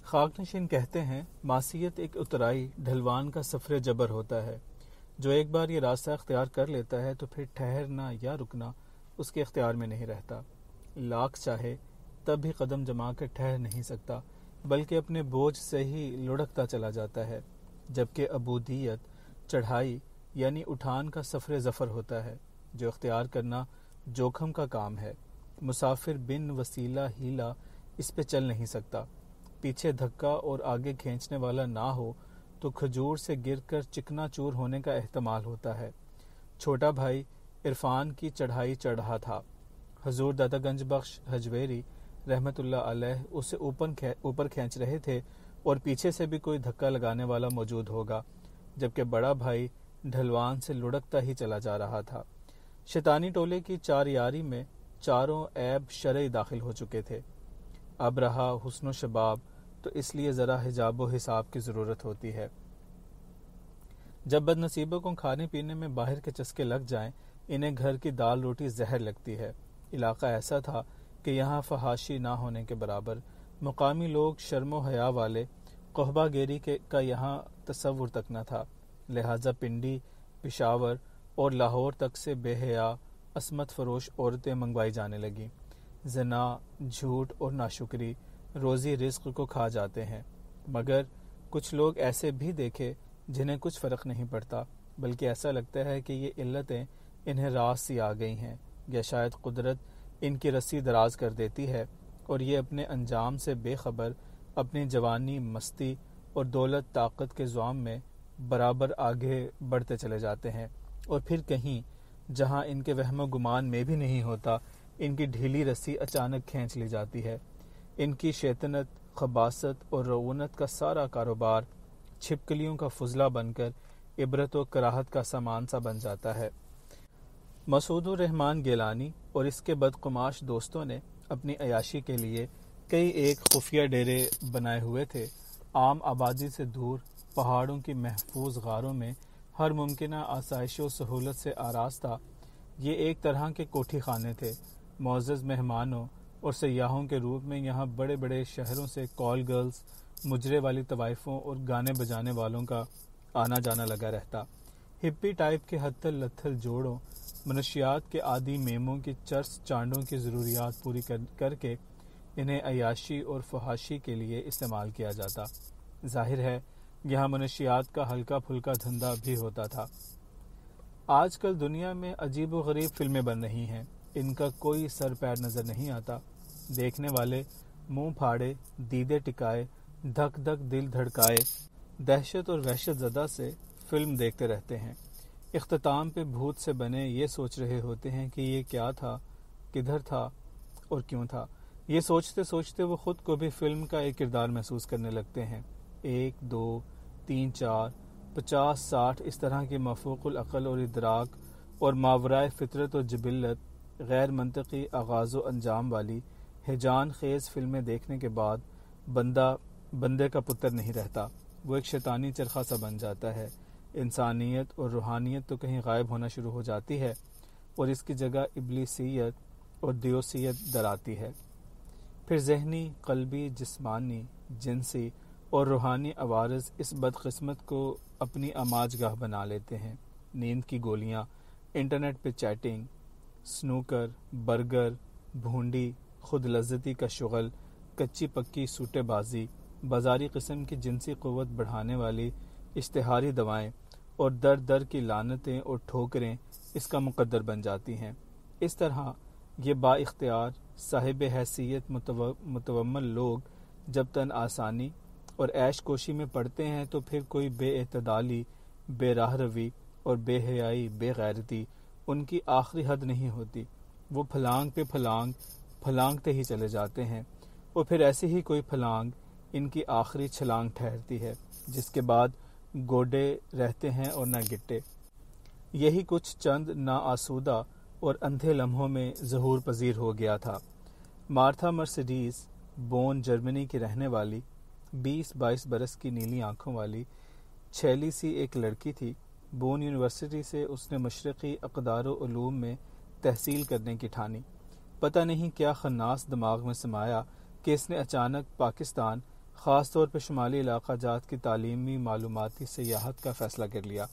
خاکنشین کہتے ہیں معصیت ایک اترائی ڈھلوان کا سفر جبر ہوتا ہے. جو ایک بار یہ راستہ اختیار کر لیتا ہے تو پھر ٹھہرنا یا رکنا اس کے اختیار میں نہیں رہتا. لاکھ چاہے تب بھی قدم جما کر ٹھہر نہیں سکتا بلکہ اپنے بوجھ سے ہی لڑکتا چلا جاتا ہے. جبکہ عبودیت چڑھائی یعنی اٹھان کا سفر ظفر ہوتا ہے جو اختیار کرنا جوکھم کا کام ہے. مسافر بن وسیلہ ہیلا اس پہ چل نہیں سکتا. پیچھے دھکا اور آگے کھینچنے والا نہ ہو تو کھجور سے گر کر چکنا چور ہونے کا احتمال ہوتا ہے. چھوٹا بھائی عرفان کی چڑھائی چڑھ رہا تھا. حضور داتا گنج بخش حجویری رحمت اللہ علیہ اسے اوپر کھینچ رہے تھے اور پیچھے سے بھی کوئی دھکا لگانے والا موجود ہوگا، جبکہ بڑا بھائی ڈھلوان سے لڑکتا ہی چلا جا رہا تھا. شیطانی ٹولے کی چار یاری میں چاروں عیب شرعی داخل ہو چکے تھے. اب رہا حسن و شباب تو اس لیے ذرا حجاب و حساب کی ضرورت ہوتی ہے. جب بد نصیبوں کو کھانے پینے میں باہر کے چسکے لگ جائیں انہیں گھر کی دال روٹی زہر لگتی ہے. علاقہ ایسا تھا کہ یہاں فحاشی نہ ہونے کے برابر مقامی لوگ شرم و حیا والے، قحبہ گیری کا یہاں تصور تک نہ تھا. لہٰذا پنڈی، پشاور اور لاہور تک سے بے حیا عصمت فروش عورتیں منگوائی جانے لگیں. زنا، جھوٹ اور ناشکری روزی رزق کو کھا جاتے ہیں. مگر کچھ لوگ ایسے بھی دیکھے جنہیں کچھ فرق نہیں پڑتا، بلکہ ایسا لگتا ہے کہ یہ علتیں انہیں راس سی آ گئی ہیں یا شاید قدرت ان کی رسی دراز کر دیتی ہے اور یہ اپنے انجام سے بے خبر اپنی جوانی، مستی اور دولت طاقت کے زوام میں برابر آگے بڑھتے چلے جاتے ہیں. اور پھر کہیں جہاں ان کے وہم و گمان میں بھی نہیں ہوتا ان کی ڈھیلی رسی اچانک کھینچ لی جاتی ہے. ان کی شیطنت، خباثت اور رعونت کا سارا کاروبار چھپکلیوں کا فضلہ بن کر عبرت و کراہت کا سامان سا بن جاتا ہے. مسعود الرحمن گیلانی اور اس کے بدقماش دوستوں نے اپنی عیاشی کے لیے کئی ایک خفیہ ڈیرے بنائے ہوئے تھے. عام آبادی سے دور پہاڑوں کی محفوظ غاروں میں ہر ممکنہ آسائش و سہولت سے آراستہ یہ ایک طرح کے کوٹھی خانے تھے. معزز مہمانوں اور سیاحوں کے روپ میں یہاں بڑے بڑے شہروں سے کال گرلز، مجرے والی طوائفوں اور گانے بجانے والوں کا آنا جانا لگا رہتا. ہپی ٹائپ کے ہتھل لتھل جوڑوں، منشیات کے عادی میموں کی چرس چانڈوں کی ضروریات پوری کر کے انہیں عیاشی اور فحاشی کے لیے استعمال کیا جاتا. ظاہر ہے یہاں منشیات کا ہلکا پھلکا دھندا بھی ہوتا تھا. آج کل دنیا میں عجیب و غریب فلمیں بن رہی ہیں، ان کا کوئی سر پیر نظر نہیں آتا. دیکھنے والے منہ پھاڑے، دیدے ٹکائے، دھک دھک دل دھڑکائے، دہشت اور وحشت زدہ سے فلم دیکھتے رہتے ہیں. اختتام پہ بھوت سے بنے یہ سوچ رہے ہوتے ہیں کہ یہ کیا تھا، کدھر تھا اور کیوں تھا. یہ سوچتے سوچتے وہ خود کو بھی فلم کا ایک کردار محسوس کرنے لگتے ہیں. 1 2 3 4 50 60 اس طرح کی مفوق العقل اور ادراک اور ماورائے فطرت و جبلت غیر منطقی آغاز و انجام والی ہیجان خیز فلمیں دیکھنے کے بعد بندے کا پتر نہیں رہتا. وہ ایک شیطانی چرخہ سا بن جاتا ہے. انسانیت اور روحانیت تو کہیں غائب ہونا شروع ہو جاتی ہے اور اس کی جگہ ابلیسیت اور دیوسیت در آتی ہے. پھر ذہنی، قلبی، جسمانی، جنسی اور روحانی عوارض اس بدقسمت کو اپنی آماج گاہ بنا لیتے ہیں. نیند کی گولیاں، انٹرنیٹ پہ چیٹنگ، سنوکر، برگر، بھونڈی، خود لذتی کا شغل، کچی پکی سوٹے بازی، بازاری قسم کی جنسی قوت بڑھانے والی اشتہاری دوائیں اور در در کی لعنتیں اور ٹھوکریں اس کا مقدر بن جاتی ہیں. اس طرح یہ با اختیار صاحب حیثیت متومل لوگ جب تن آسانی اور عیش کوشی میں پڑتے ہیں تو پھر کوئی بے اعتدالی، بے راہ روی اور بے حیائی، بے غیرتی ان کی آخری حد نہیں ہوتی. وہ پھلانگ پہ پھلانگتے ہی چلے جاتے ہیں اور پھر ایسی ہی کوئی پھلانگ ان کی آخری چھلانگ ٹھہرتی ہے جس کے بعد گوڈے رہتے ہیں اور نہ گٹے. یہی کچھ چند نا آسودہ اور اندھے لمحوں میں ظہور پذیر ہو گیا تھا. مارتھا مرسیڈیز بون جرمنی کی رہنے والی 20-22 برس کی نیلی آنکھوں والی چھیلی سی ایک لڑکی تھی. بون یونیورسٹی سے اس نے مشرقی اقدار و علوم میں تحصیل کرنے کی ٹھانی. پتہ نہیں کیا خناس دماغ میں سمایا کہ اس نے اچانک پاکستان، خاص طور پہ شمالی علاقہ جات کی تعلیمی معلوماتی سیاحت کا فیصلہ کر لیا۔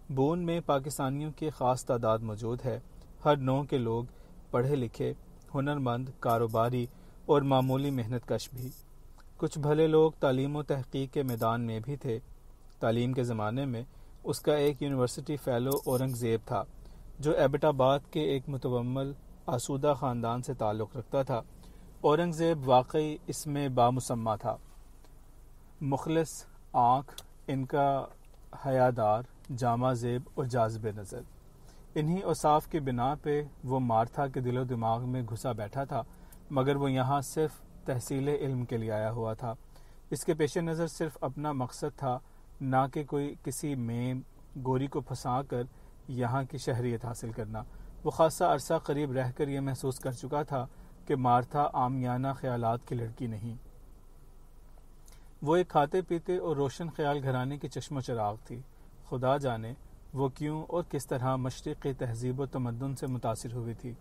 بون میں پاکستانیوں کی خاص تعداد موجود ہے، ہر نوع کے لوگ، پڑھے لکھے، ہنرمند، کاروباری اور معمولی محنت کش بھی۔ کچھ بھلے لوگ تعلیم و تحقیق کے میدان میں بھی تھے۔ تعلیم کے زمانے میں اس کا ایک یونیورسٹی فیلو اورنگ زیب تھا، جو ایبٹ آباد کے ایک متومل آسودہ خاندان سے تعلق رکھتا تھا۔ اورنگ زیب واقعی اس میں بامسمہ تھا، مخلص، آنکھ، ان کا حیادار، جامع زیب اور جاذب نظر۔ انہی اوصاف کی بنا پہ وہ مارتھا کے دل و دماغ میں گھسا بیٹھا تھا، مگر وہ یہاں صرف تحصیل علم کے لیے آیا ہوا تھا۔ اس کے پیش نظر صرف اپنا مقصد تھا، نہ کہ کوئی کسی میم گوری کو پھنسا کر یہاں کی شہریت حاصل کرنا۔ وہ خاصا عرصہ قریب رہ کر یہ محسوس کر چکا تھا کہ مارتھا عامیانہ خیالات کی لڑکی نہیں۔ وہ ایک کھاتے پیتے اور روشن خیال گھرانے کی چشم و چراغ تھی۔ خدا جانے وہ کیوں اور کس طرح مشرقی تہذیب و تمدن سے متاثر ہوئی تھی،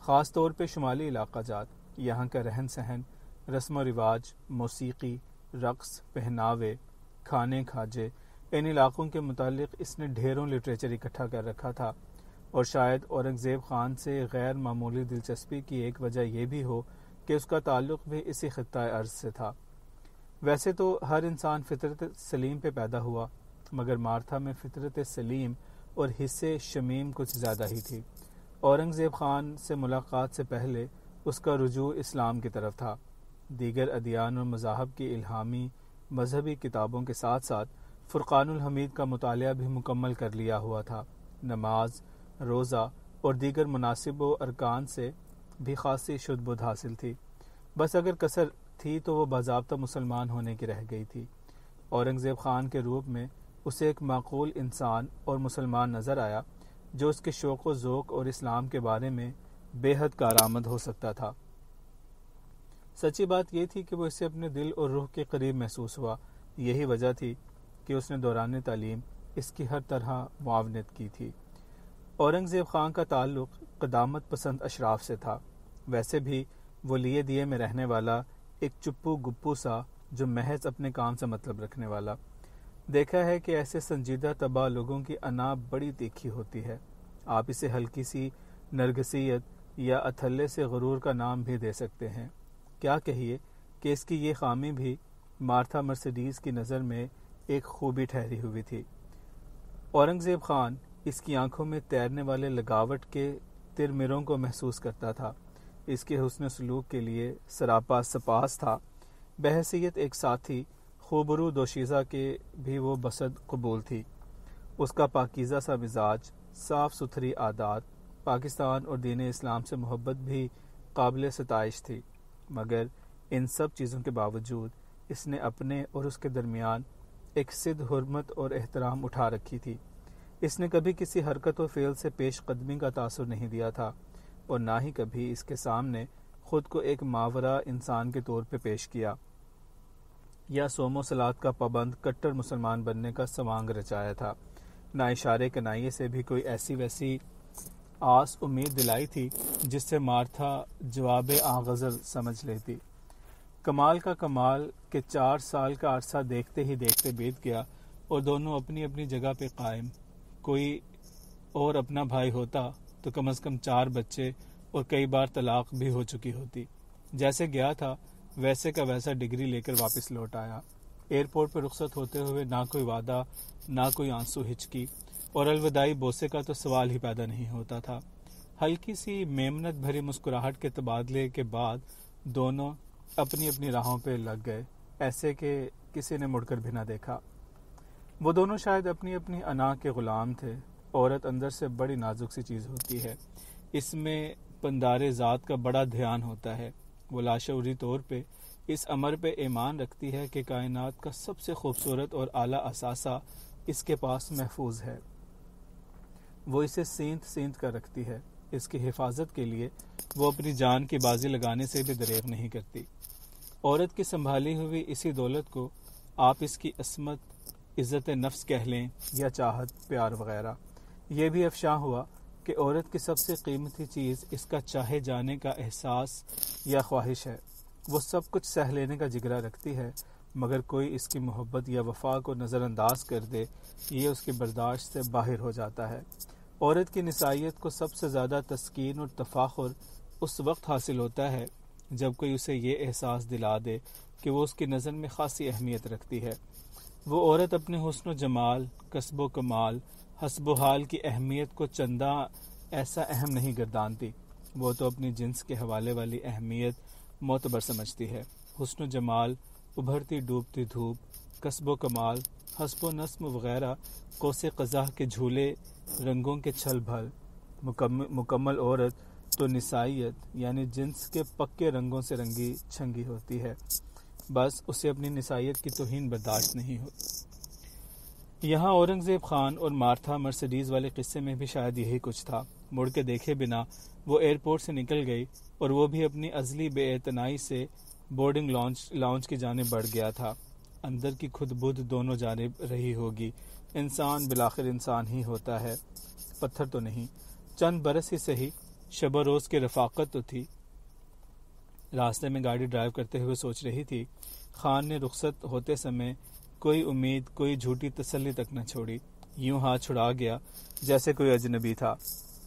خاص طور پہ شمالی علاقہ جات۔ یہاں کا رہن سہن، رسم و رواج، موسیقی، رقص، پہناوے، کھانے کھاجے، ان علاقوں کے متعلق اس نے ڈھیروں لٹریچر اکٹھا کر رکھا تھا، اور شاید اورنگ زیب خان سے غیر معمولی دلچسپی کی ایک وجہ یہ بھی ہو کہ اس کا تعلق بھی اسی خطۂ ارض سے تھا۔ ویسے تو ہر انسان فطرت سلیم پہ پیدا ہوا، مگر مارتھا میں فطرت سلیم اور حص شمیم کچھ زیادہ ہی تھی۔ اورنگ زیب خان سے ملاقات سے پہلے اس کا رجوع اسلام کی طرف تھا۔ دیگر ادیان اور مذاہب کی الہامی مذہبی کتابوں کے ساتھ ساتھ فرقان الحمید کا مطالعہ بھی مکمل کر لیا ہوا تھا۔ نماز، روزہ اور دیگر مناسب و ارکان سے بھی خاصی شد بدھ حاصل تھی۔ بس اگر کسر تھی تو وہ باضابطہ مسلمان ہونے کی رہ گئی تھی۔ اورنگ زیب خان کے روپ میں اسے ایک معقول انسان اور مسلمان نظر آیا، جو اس کے شوق و ذوق اور اسلام کے بارے میں بے حد کارآمد ہو سکتا تھا۔ سچی بات یہ تھی کہ وہ اسے اپنے دل اور روح کے قریب محسوس ہوا۔ یہی وجہ تھی کہ اس نے دوران تعلیم اس کی ہر طرح معاونت کی تھی۔ اورنگ زیب خان کا تعلق قدامت پسند اشراف سے تھا۔ ویسے بھی وہ لیے دیے میں رہنے والا ایک چپو گپو سا، جو محض اپنے کام سے مطلب رکھنے والا۔ دیکھا ہے کہ ایسے سنجیدہ طبع لوگوں کی انا بڑی تیکھی ہوتی ہے۔ آپ اسے ہلکی سی نرگسیت یا اتھلے سے غرور کا نام بھی دے سکتے ہیں۔ کیا کہیے کہ اس کی یہ خامی بھی مارتھا مرسیڈیز کی نظر میں ایک خوبی ٹھہری ہوئی تھی۔ اورنگ زیب خان اس کی آنکھوں میں تیرنے والے لگاوٹ کے ترمروں کو محسوس کرتا تھا۔ اس کے حسن سلوک کے لیے سراپا سپاس تھا۔ بحیثیت ایک ساتھی خوبرو دوشیزہ کے بھی وہ بسد قبول تھی۔ اس کا پاکیزہ سا مزاج، صاف ستھری عادات، پاکستان اور دین اسلام سے محبت بھی قابل ستائش تھی، مگر ان سب چیزوں کے باوجود اس نے اپنے اور اس کے درمیان ایک صد حرمت اور احترام اٹھا رکھی تھی۔ اس نے کبھی کسی حرکت و فعل سے پیش قدمی کا تاثر نہیں دیا تھا، اور نہ ہی کبھی اس کے سامنے خود کو ایک ماورا انسان کے طور پہ پیش کیا، یا صوم و صلات کا پابند کٹر مسلمان بننے کا سوانگ رچایا تھا۔ نہ اشارے کنائیے سے بھی کوئی ایسی ویسی آس امید دلائی تھی جس سے مارتھا جواب آغزل سمجھ لیتی۔ کمال کا کمال کہ 4 سال کا عرصہ دیکھتے ہی دیکھتے بیت گیا، اور دونوں اپنی اپنی جگہ پہ قائم۔ کوئی اور اپنا بھائی ہوتا تو کم از کم 4 بچے اور کئی بار طلاق بھی ہو چکی ہوتی۔ جیسے گیا تھا ویسے کا ویسا ڈگری لے کر واپس لوٹ آیا۔ ایئرپورٹ پہ رخصت ہوتے ہوئے نہ کوئی وعدہ، نہ کوئی آنسو ہچکی، اور الوداعی بوسے کا تو سوال ہی پیدا نہیں ہوتا تھا۔ ہلکی سی میمنت بھری مسکراہٹ کے تبادلے کے بعد دونوں اپنی اپنی راہوں پہ لگ گئے، ایسے کہ کسی نے مڑ کر بھی نہ دیکھا۔ وہ دونوں شاید اپنی اپنی انا کے غلام تھے۔ عورت اندر سے بڑی نازک سی چیز ہوتی ہے، اس میں پندارے ذات کا بڑا دھیان ہوتا ہے۔ وہ لاشعوری طور پہ اس امر پہ ایمان رکھتی ہے کہ کائنات کا سب سے خوبصورت اور اعلیٰ اثاثہ اس کے پاس محفوظ ہے۔ وہ اسے سینت سینت کر رکھتی ہے۔ اس کی حفاظت کے لیے وہ اپنی جان کی بازی لگانے سے بھی دریغ نہیں کرتی۔ عورت کی سنبھالی ہوئی اسی دولت کو آپ اس کی عصمت، عزت نفس کہہ لیں یا چاہت، پیار وغیرہ۔ یہ بھی افشاں ہوا کہ عورت کی سب سے قیمتی چیز اس کا چاہے جانے کا احساس یا خواہش ہے۔ وہ سب کچھ سہ لینے کا جگرا رکھتی ہے، مگر کوئی اس کی محبت یا وفا کو نظر انداز کر دے، یہ اس کی برداشت سے باہر ہو جاتا ہے۔ عورت کی نسائیت کو سب سے زیادہ تسکین اور تفاخر اس وقت حاصل ہوتا ہے جب کوئی اسے یہ احساس دلا دے کہ وہ اس کی نظر میں خاصی اہمیت رکھتی ہے۔ وہ عورت اپنے حسن و جمال، کسب و کمال، حسب و حال کی اہمیت کو چندہ ایسا اہم نہیں گردانتی، وہ تو اپنی جنس کے حوالے والی اہمیت معتبر سمجھتی ہے۔ حسن و جمال، ابھرتی ڈوبتی دھوپ، کسب و کمال، حسب و نسب وغیرہ قوس قزح کے جھولے، رنگوں کے چھل بھل۔ مکمل عورت تو نسائیت یعنی جنس کے پکے رنگوں سے رنگی چھنگی ہوتی ہے، بس اسے اپنی نسائیت کی توہین برداشت نہیں ہوتی۔ یہاں اورنگزیب خان اور مارتھا مرسڈیز والے قصے میں بھی شاید یہی کچھ تھا۔ مڑ کے دیکھے بنا وہ ایئرپورٹ سے نکل گئی اور وہ بھی اپنی ازلی بے اعتنائی سے بورڈنگ لاؤنج کی جانب بڑھ گیا تھا۔ اندر کی خود بدھ دونوں جانب رہی ہوگی۔ انسان بالآخر انسان ہی ہوتا ہے، پتھر تو نہیں۔ چند برس ہی صحیح، شب و روز کی رفاقت تو تھی۔ راستے میں گاڑی ڈرائیو کرتے ہوئے سوچ رہی تھی، خان نے رخصت ہوتے سمے کوئی امید، کوئی جھوٹی تسلی تک نہ چھوڑی، یوں ہاتھ چھڑا گیا جیسے کوئی اجنبی تھا۔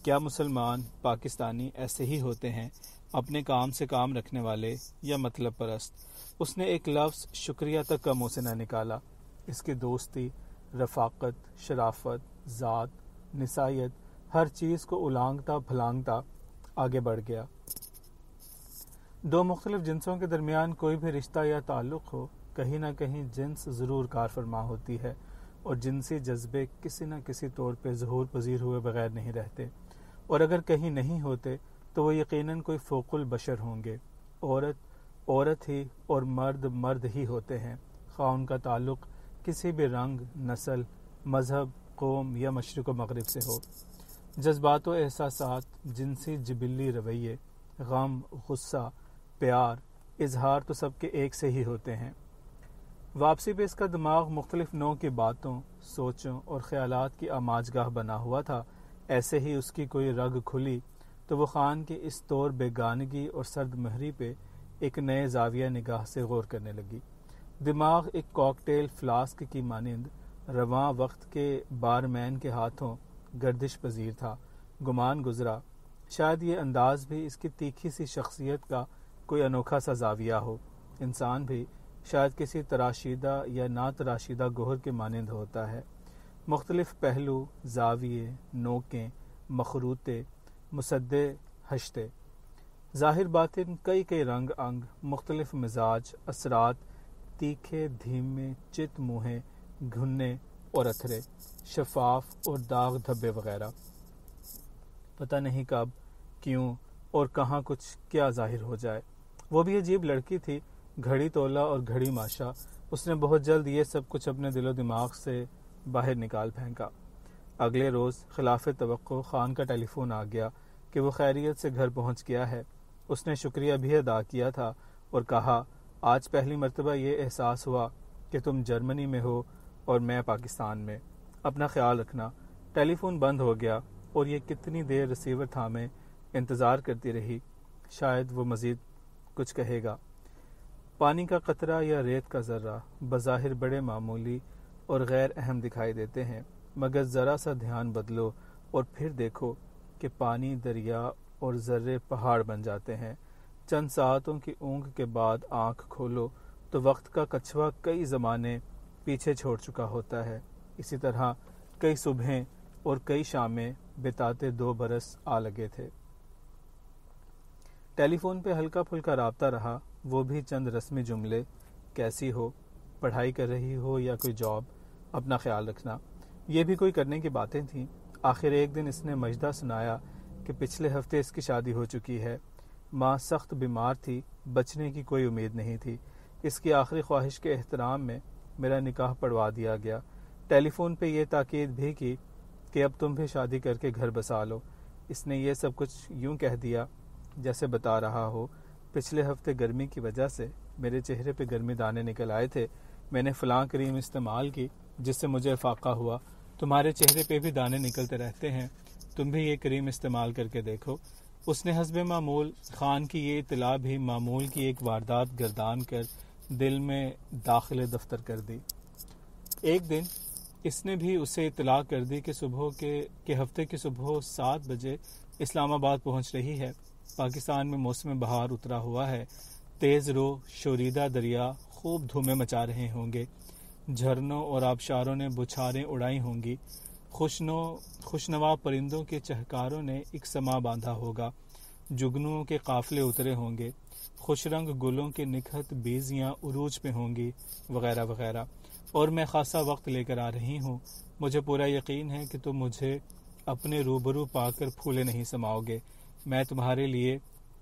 کیا مسلمان، پاکستانی ایسے ہی ہوتے ہیں، اپنے کام سے کام رکھنے والے یا مطلب پرست؟ اس نے ایک لفظ شکریہ تک کا منہ سے نہ نکالا۔ اس کی دوستی، رفاقت، شرافت، ذات، نسائیت، ہر چیز کو الانگتا پھلانگتا آگے بڑھ گیا۔ دو مختلف جنسوں کے درمیان کوئی بھی رشتہ یا تعلق ہو، کہیں نہ کہیں جنس ضرور کار فرما ہوتی ہے، اور جنسی جذبے کسی نہ کسی طور پہ ظہور پذیر ہوئے بغیر نہیں رہتے، اور اگر کہیں نہیں ہوتے تو وہ یقیناً کوئی فوق البشر ہوں گے۔ عورت عورت ہی اور مرد مرد ہی ہوتے ہیں، خواہ ان کا تعلق کسی بھی رنگ، نسل، مذہب، قوم یا مشرق و مغرب سے ہو۔ جذبات و احساسات، جنسی جبلی رویے، غم، غصہ، پیار، اظہار تو سب کے ایک سے ہی ہوتے ہیں۔ واپسی پہ اس کا دماغ مختلف نوع کی باتوں، سوچوں اور خیالات کی آماجگاہ بنا ہوا تھا۔ ایسے ہی اس کی کوئی رگ کھلی تو وہ خان کی اس طور بیگانگی اور سرد مہری پہ ایک نئے زاویہ نگاہ سے غور کرنے لگی۔ دماغ ایک کاکٹیل فلاسک کی مانند رواں وقت کے بارمین کے ہاتھوں گردش پذیر تھا۔ گمان گزرا شاید یہ انداز بھی اس کی تیکھی سی شخصیت کا کوئی انوکھا سا زاویہ ہو۔ انسان بھی شاید کسی تراشیدہ یا نا تراشیدہ گوہر کے مانند ہوتا ہے۔ مختلف پہلو، زاویے، نوکیں، مخروطے، مصدع ہشتے، ظاہر باطن کئی کئی رنگ انگ، مختلف مزاج، اثرات، تیکھے دھیمے، چت موہے، گھنے اور اتھرے، شفاف اور داغ دھبے وغیرہ۔ پتہ نہیں کب، کیوں اور کہاں کچھ کیا ظاہر ہو جائے۔ وہ بھی عجیب لڑکی تھی، گھڑی تولا اور گھڑی ماشا۔ اس نے بہت جلد یہ سب کچھ اپنے دل و دماغ سے باہر نکال پھینکا۔ اگلے روز خلاف توقع خان کا ٹیلی فون آ گیا کہ وہ خیریت سے گھر پہنچ گیا ہے۔ اس نے شکریہ بھی ادا کیا تھا اور کہا، آج پہلی مرتبہ یہ احساس ہوا کہ تم جرمنی میں ہو اور میں پاکستان میں۔ اپنا خیال رکھنا۔ ٹیلی فون بند ہو گیا اور یہ کتنی دیر ریسیور تھامے انتظار کرتی رہی، شاید وہ مزید کچھ کہے گا۔ پانی کا قطرہ یا ریت کا ذرہ بظاہر بڑے معمولی اور غیر اہم دکھائی دیتے ہیں، مگر ذرا سا دھیان بدلو اور پھر دیکھو کہ پانی دریا اور ذرے پہاڑ بن جاتے ہیں۔ چند ساعتوں کی اونگ کے بعد آنکھ کھولو تو وقت کا کچھوا کئی زمانے پیچھے چھوڑ چکا ہوتا ہے۔ اسی طرح کئی صبحیں اور کئی شامیں بتاتے 2 برس آ لگے تھے۔ ٹیلی فون پہ ہلکا پھلکا رابطہ رہا، وہ بھی چند رسمی جملے، کیسی ہو، پڑھائی کر رہی ہو یا کوئی جاب، اپنا خیال رکھنا، یہ بھی کوئی کرنے کی باتیں تھیں۔ آخر ایک دن اس نے مجدہ سنایا کہ پچھلے ہفتے اس کی شادی ہو چکی ہے۔ ماں سخت بیمار تھی، بچنے کی کوئی امید نہیں تھی۔ اس کی آخری خواہش کے احترام میں میرا نکاح پڑھوا دیا گیا۔ ٹیلی فون پہ یہ تاکید بھی کی کہ اب تم بھی شادی کر کے گھر بسا لو۔ اس نے یہ سب کچھ یوں کہہ دیا جیسے بتا رہا ہو، پچھلے ہفتے گرمی کی وجہ سے میرے چہرے پہ گرمی دانے نکل آئے تھے، میں نے فلاں کریم استعمال کی جس سے مجھے افاقہ ہوا، تمہارے چہرے پہ بھی دانے نکلتے رہتے ہیں، تم بھی یہ کریم استعمال کر کے دیکھو۔ اس نے حسب معمول خان کی یہ اطلاع بھی معمول کی ایک واردات گردان کر دل میں داخل دفتر کر دی۔ ایک دن اس نے بھی اسے اطلاع کر دی کہ ہفتے کی صبح 7 بجے اسلام آباد پہنچ رہی ہے۔ پاکستان میں موسم بہار اترا ہوا ہے۔ تیز رو شوریدہ دریا خوب دھومیں مچا رہے ہوں گے۔ جھرنوں اور آبشاروں نے بچھاریں اڑائی ہوں گی۔ خوشنوا پرندوں کے چہکاروں نے ایک سما باندھا ہوگا۔ جگنوؤں کے قافلے اترے ہوں گے۔ خوش رنگ گلوں کے نکھت بیزیاں عروج پہ ہوں گی، وغیرہ وغیرہ۔ اور میں خاصا وقت لے کر آ رہی ہوں۔ مجھے پورا یقین ہے کہ تم مجھے اپنے روبرو پا کر پھولے نہیں سماؤ گے۔ میں تمہارے لیے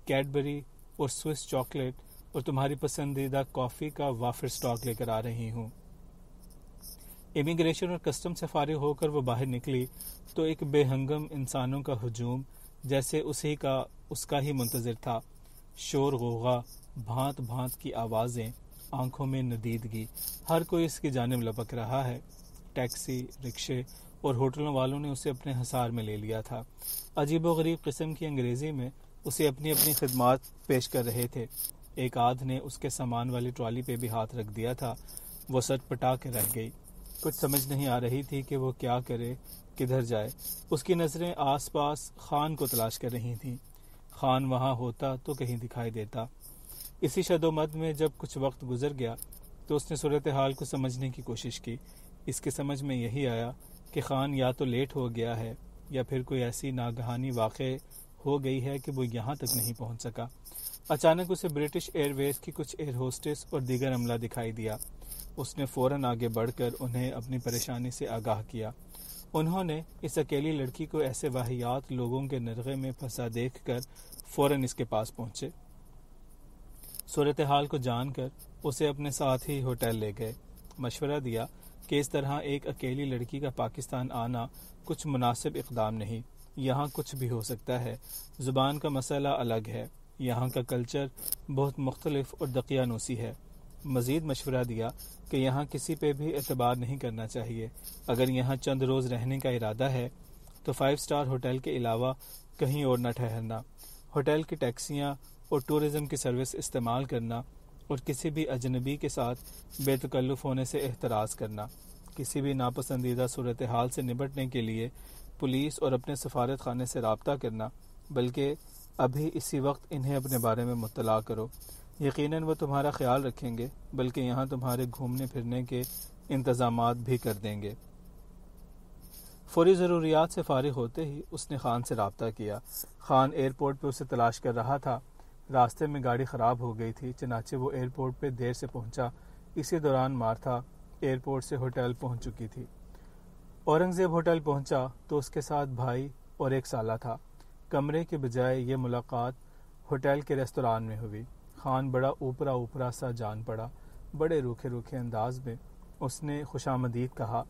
کیڈبری اور سوئس چاکلیٹ اور تمہاری پسندیدہ کافی کا وافر سٹاک لے کر آ رہی ہوں۔ امیگریشن اور کسٹم سے فارغ ہو کر وہ باہر نکلی تو ایک بے ہنگم انسانوں کا ہجوم جیسے اس کا ہی منتظر تھا۔ شور غوغا، بھانت بھانت کی آوازیں، آنکھوں میں ندیدگی، ہر کوئی اس کی جانب لپک رہا ہے۔ ٹیکسی، رکشے اور ہوٹلوں والوں نے اسے اپنے حصار میں لے لیا تھا۔ عجیب و غریب قسم کی انگریزی میں اسے اپنی اپنی خدمات پیش کر رہے تھے۔ ایک آدھ نے اس کے سامان والی ٹرالی پہ بھی ہاتھ رکھ دیا تھا۔ وہ سٹ پٹا کے رہ گئی۔ کچھ سمجھ نہیں آ رہی تھی کہ وہ کیا کرے، کدھر جائے۔ اس کی نظریں آس پاس خان کو تلاش کر رہی تھیں۔ خان وہاں ہوتا تو کہیں دکھائی دیتا۔ اسی شد و مد میں جب کچھ وقت گزر گیا تو اس نے صورتحال کو سمجھنے کی کوشش کی۔ اس کے سمجھ میں یہی آیا کہ خان یا تو لیٹ ہو گیا ہے یا پھر کوئی ایسی ناگہانی واقع ہو گئی ہے کہ وہ یہاں تک نہیں پہنچ سکا۔ اچانک اسے برٹش ایئر ویز کی کچھ ایئر ہوسٹس اور دیگر عملہ دکھائی دیا۔ اس نے فوراً آگے بڑھ کر انہیں اپنی پریشانی سے آگاہ کیا۔ انہوں نے اس اکیلی لڑکی کو ایسے واہیات لوگوں کے نرغے میں پھنسا دیکھ کر فوراً اس کے پاس پہنچے۔ صورتحال کو جان کر اسے اپنے ساتھ ہی ہوٹل لے گئے۔ مشورہ دیا کہ اس طرح ایک اکیلی لڑکی کا پاکستان آنا کچھ مناسب اقدام نہیں۔ یہاں کچھ بھی ہو سکتا ہے۔ زبان کا مسئلہ الگ ہے۔ یہاں کا کلچر بہت مختلف اور دقیانوسی ہے۔ مزید مشورہ دیا کہ یہاں کسی پہ بھی اعتبار نہیں کرنا چاہیے۔ اگر یہاں چند روز رہنے کا ارادہ ہے تو 5 اسٹار ہوٹل کے علاوہ کہیں اور نہ ٹھہرنا۔ ہوٹل کی ٹیکسیاں اور ٹورزم کی سروس استعمال کرنا اور کسی بھی اجنبی کے ساتھ بے تکلف ہونے سے احتراز کرنا۔ کسی بھی ناپسندیدہ صورتحال سے نمٹنے کے لیے پولیس اور اپنے سفارت خانے سے رابطہ کرنا، بلکہ ابھی اسی وقت انہیں اپنے بارے میں مطلع کرو۔ یقیناً وہ تمہارا خیال رکھیں گے، بلکہ یہاں تمہارے گھومنے پھرنے کے انتظامات بھی کر دیں گے۔ فوری ضروریات سے فارغ ہوتے ہی اس نے خان سے رابطہ کیا۔ خان ایئرپورٹ پہ اسے تلاش کر رہا تھا۔ راستے میں گاڑی خراب ہو گئی تھی، چنانچہ وہ ایئرپورٹ پہ دیر سے پہنچا۔ اسی دوران مارتھا ایئرپورٹ سے ہوٹل پہنچ چکی تھی۔ اورنگزیب ہوٹل پہنچا تو اس کے ساتھ بھائی اور ایک سالہ تھا۔ کمرے کے بجائے یہ ملاقات ہوٹل کے ریستوران میں ہوئی۔ خان بڑا اوپرا سا جان پڑا۔ بڑے روکھے انداز میں اس نے خوش آمدید کہا۔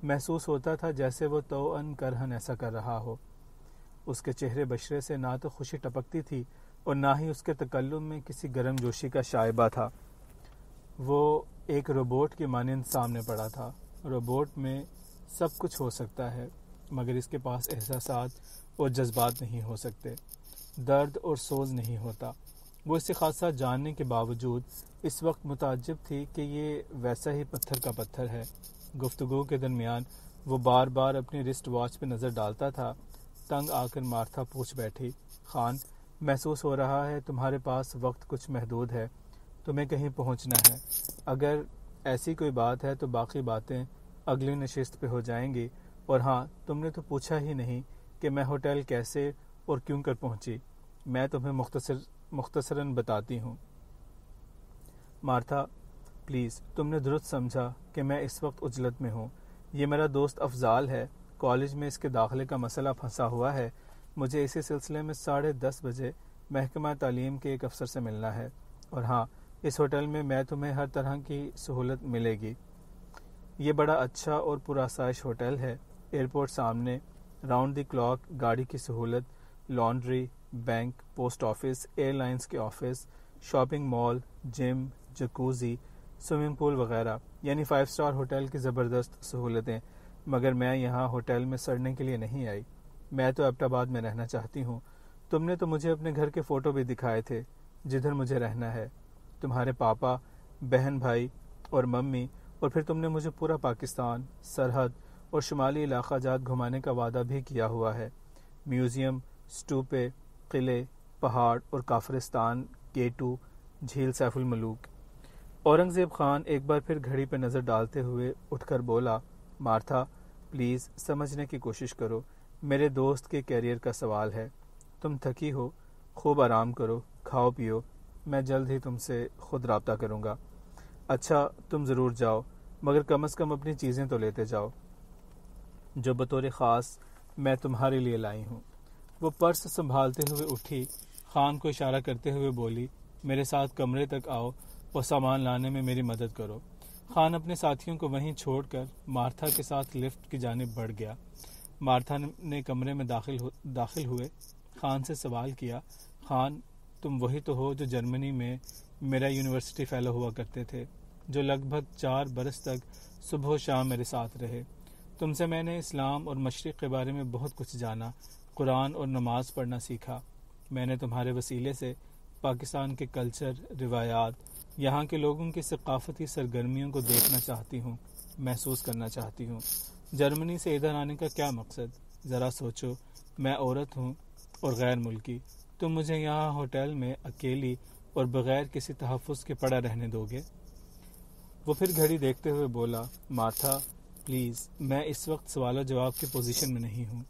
محسوس ہوتا تھا جیسے وہ توأن کرہن ایسا کر رہا ہو۔ اس کے چہرے بشرے سے نہ تو خوشی ٹپکتی تھی اور نہ ہی اس کے تکلم میں کسی گرم جوشی کا شائبہ تھا۔ وہ ایک روبوٹ کی مانند سامنے پڑا تھا۔ روبوٹ میں سب کچھ ہو سکتا ہے مگر اس کے پاس احساسات اور جذبات نہیں ہو سکتے، درد اور سوز نہیں ہوتا۔ وہ اس سے خاصا جاننے کے باوجود اس وقت متعجب تھی کہ یہ ویسا ہی پتھر کا پتھر ہے۔ گفتگو کے درمیان وہ بار بار اپنی رسٹ واچ پہ نظر ڈالتا تھا۔ تنگ آ کر مارتھا پوچھ بیٹھی، خان، محسوس ہو رہا ہے تمہارے پاس وقت کچھ محدود ہے، تمہیں کہیں پہنچنا ہے۔ اگر ایسی کوئی بات ہے تو باقی باتیں اگلی نشست پہ ہو جائیں گی۔ اور ہاں، تم نے تو پوچھا ہی نہیں کہ میں ہوٹل کیسے اور کیوں کر پہنچی۔ میں تمہیں مختصراً بتاتی ہوں۔ مارتھا، پلیز، تم نے درست سمجھا کہ میں اس وقت عجلت میں ہوں۔ یہ میرا دوست افضال ہے، کالج میں اس کے داخلے کا مسئلہ پھنسا ہوا ہے۔ مجھے اسی سلسلے میں 10:30 بجے محکمہ تعلیم کے ایک افسر سے ملنا ہے۔ اور ہاں، اس ہوٹل میں تمہیں ہر طرح کی سہولت ملے گی۔ یہ بڑا اچھا اور پرآسائش ہوٹل ہے۔ ایئرپورٹ سامنے، راؤنڈ دی کلاک گاڑی کی سہولت، laundry, bank, post office, airlines کے office, shopping mall, gym, jacuzzi, swimming pool وغیرہ، یعنی 5 اسٹار ہوٹل کی زبردست سہولتیں۔ مگر میں یہاں ہوٹل میں سڑنے کے لیے نہیں آئی۔ میں تو ایبٹ آباد میں رہنا چاہتی ہوں۔ تم نے تو مجھے اپنے گھر کے فوٹو بھی دکھائے تھے جدھر مجھے رہنا ہے۔ تمہارے پاپا بہن بھائی اور ممی، اور پھر تم نے مجھے پورا پاکستان، سرحد اور شمالی علاقہ جات گھمانے کا وعدہ بھی کیا ہوا ہے۔ میوزیم، سٹوپے، قلعے، پہاڑ اور کافرستان، کیٹو، جھیل سیف الملوک۔ اورنگزیب خان ایک بار پھر گھڑی پہ نظر ڈالتے ہوئے اٹھ کر بولا، مارتھا پلیز سمجھنے کی کوشش کرو، میرے دوست کے کیریئر کا سوال ہے۔ تم تھکی ہو، خوب آرام کرو، کھاؤ پیو، میں جلد ہی تم سے خود رابطہ کروں گا۔ اچھا تم ضرور جاؤ، مگر کم از کم اپنی چیزیں تو لیتے جاؤ جو بطور خاص میں تمہارے لیے لائی ہوں۔ وہ پرس سنبھالتے ہوئے اٹھی، خان کو اشارہ کرتے ہوئے بولی، میرے ساتھ کمرے تک آؤ اور سامان لانے میں میری مدد کرو۔ خان اپنے ساتھیوں کو وہیں چھوڑ کر مارتھا کے ساتھ لفٹ کی جانب بڑھ گیا۔ مارتھا نے کمرے میں داخل ہوئے خان سے سوال کیا، خان تم وہی تو ہو جو جرمنی میں میرا یونیورسٹی فیلو ہوا کرتے تھے، جو لگ بھگ 4 برس تک صبح و شام میرے ساتھ رہے۔ تم سے میں نے اسلام اور مشرق کے بارے میں بہت کچھ جانا، قرآن اور نماز پڑھنا سیکھا۔ میں نے تمہارے وسیلے سے پاکستان کے کلچر، روایات، یہاں کے لوگوں کی ثقافتی سرگرمیوں کو دیکھنا چاہتی ہوں، محسوس کرنا چاہتی ہوں۔ جرمنی سے ادھر آنے کا کیا مقصد؟ ذرا سوچو، میں عورت ہوں اور غیر ملکی، تم مجھے یہاں ہوٹل میں اکیلی اور بغیر کسی تحفظ کے پڑا رہنے دو گے؟ وہ پھر گھڑی دیکھتے ہوئے بولا، مارتھا پلیز میں اس وقت سوال و جواب کی پوزیشن میں نہیں ہوں۔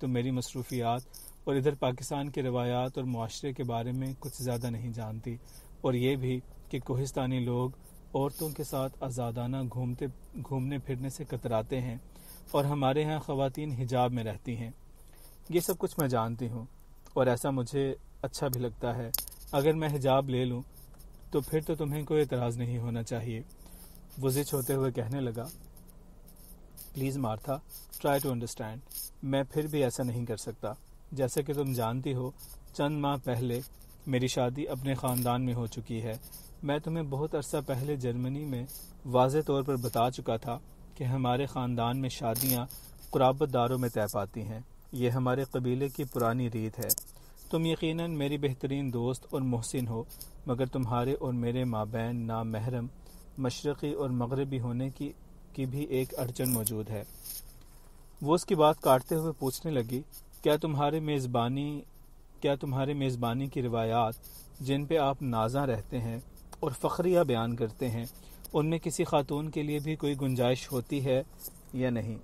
تم میری مصروفیات اور ادھر پاکستان کے روایات اور معاشرے کے بارے میں کچھ زیادہ نہیں جانتی، اور یہ بھی کہ کوہستانی لوگ عورتوں کے ساتھ آزادانہ گھومنے پھرنے سے کتراتے ہیں، اور ہمارے ہاں خواتین حجاب میں رہتی ہیں۔ یہ سب کچھ میں جانتی ہوں، اور ایسا مجھے اچھا بھی لگتا ہے۔ اگر میں حجاب لے لوں تو پھر تو تمہیں کوئی اعتراض نہیں ہونا چاہیے۔ وہ زچ ہوتے ہوئے کہنے لگا، please Martha try to understand, میں پھر بھی ایسا نہیں کر سکتا۔ جیسا کہ تم جانتی ہو، چند ماہ پہلے میری شادی اپنے خاندان میں ہو چکی ہے۔ میں تمہیں بہت عرصہ پہلے جرمنی میں واضح طور پر بتا چکا تھا کہ ہمارے خاندان میں شادیاں قرابت داروں میں طے پاتی ہیں، یہ ہمارے قبیلے کی پرانی ریت ہے۔ تم یقیناً میری بہترین دوست اور محسن ہو، مگر تمہارے اور میرے مابین نامحرم مشرقی اور مغربی ہونے کی بھی ایک اڑچن موجود ہے۔ وہ اس کی بات کاٹتے ہوئے پوچھنے لگی، کیا تمہارے میزبانی کی روایات جن پہ آپ نازاں رہتے ہیں اور فخریہ بیان کرتے ہیں، ان میں کسی خاتون کے لیے بھی کوئی گنجائش ہوتی ہے یا نہیں؟